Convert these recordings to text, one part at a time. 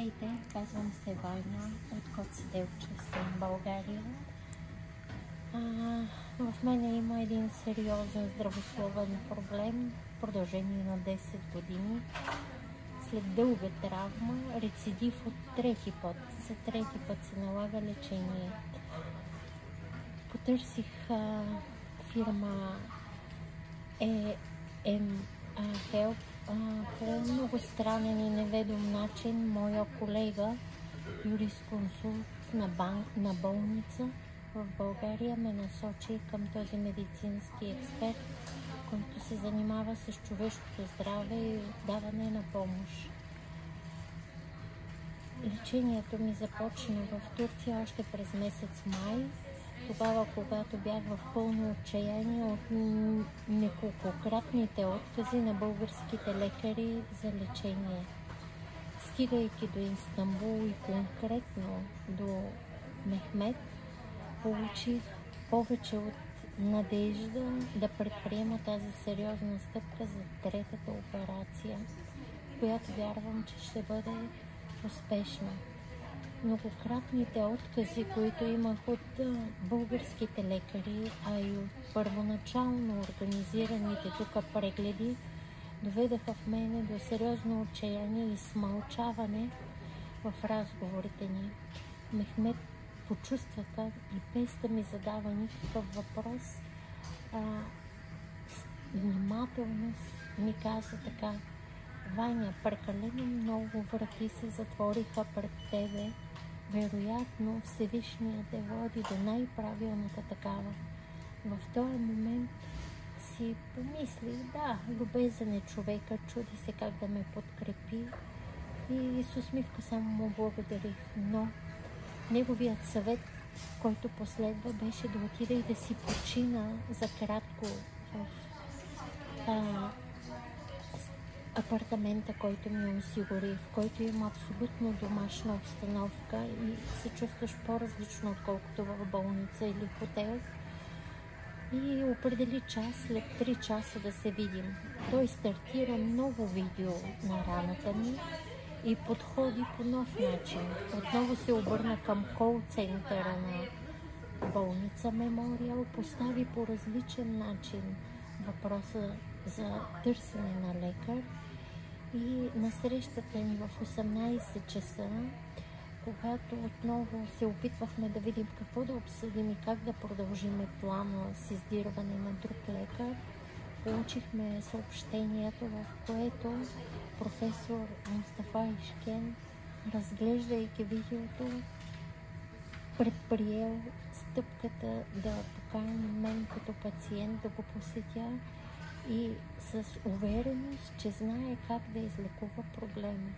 Здравейте, казвам се Ваня от Коцеделче съм, България. В мене има един сериозен здравословен проблем в продължение на 10 години. След дълга травма, рецидив от трети път. За трети път се налага лечение. Потърсих фирма Help по много странен и неведом начин. Моя колега, юрисконсулт на болница в България, ме насочи към този медицински експерт, който се занимава с човешкото здраве и даване на помощ. Лечението ми започна в Турция още през месец май, тогава, когато бях в пълно отчаяние от неколкократните откази на българските лекари за лечение. Стигайки до Истанбул и конкретно до Мехмет, получих повече от надежда да предприема тази сериозна стъпка за третата операция, в която вярвам, че ще бъде успешна. Многократните откази, които имах от българските лекари, а и от първоначално организираните тук прегледи, доведаха в мене до сериозно отчаяние и смълчаване в разговорите ни. Мехмет почувстваха и без да ми задава никакъв въпрос, внимателно ми каза така: Ваня, прекалено много врати се затвориха пред тебе. Вероятно Всевишният те води до най-правилната такава. В този момент си помислих, да, любезен е човека, чуди се как да ме подкрепи и с усмивка само му благодарих. Но неговият съвет, който последва, беше да отида и да си почина за кратко в апартамента, който ми осигури, в който има абсолютно домашна обстановка и се чувстваш по-различно, отколкото в болница или хотел. И определи час, след 3 часа да се видим. Той стартира ново видео на раната ми и подходи по нов начин. Отново се обърна към кол-центъра на болница Мемориал, постави по различен начин въпроса за търсене на лекар и на срещата ни в 18 часа, когато отново се опитвахме да видим какво да обсъдим и как да продължим плана с издирване на друг лекар, получихме съобщението, в което професор Мустафа Ишкен, разглеждайки видеото, предприел стъпката да покани мен като пациент да го посетя и с увереност, че знае как да излекува проблема.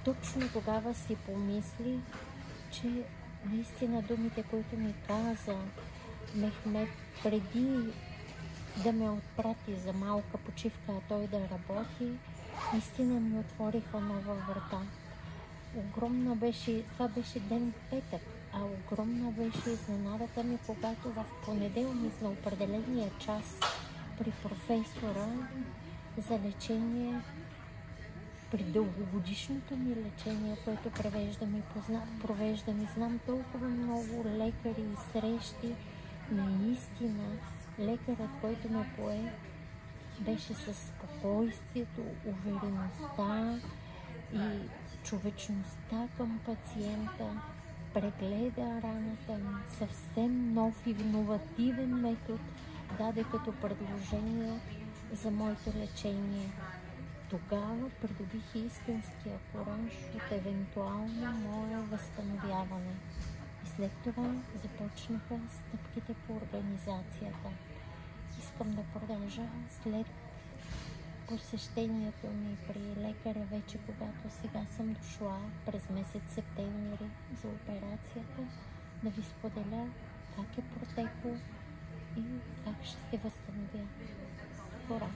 Точно тогава си помислих, че наистина думите, които ми каза Мехмет преди да ме отпрати за малка почивка, а той да работи, наистина ми отвориха нова врата. Огромна беше, това беше ден петък, а огромна беше изненадата ми, когато в понеделник на определения час при професора за лечение, при дългогодишното ми лечение, което провеждам и знам толкова много лекари и срещи, наистина лекарът, който ме пое, беше със спокойствието, увереността и човечността към пациента, прегледа раната ми, съвсем нов и иновативен метод даде като предложение за моето лечение. Тогава придобих истинския кураж от евентуално мое възстановяване. И след това започнаха стъпките по организацията. Искам да продължа след посещението ми при лекаря, вече когато сега съм дошла през месец септември за операцията, да ви споделя как е протекло и как ще се възстановя. Кураж!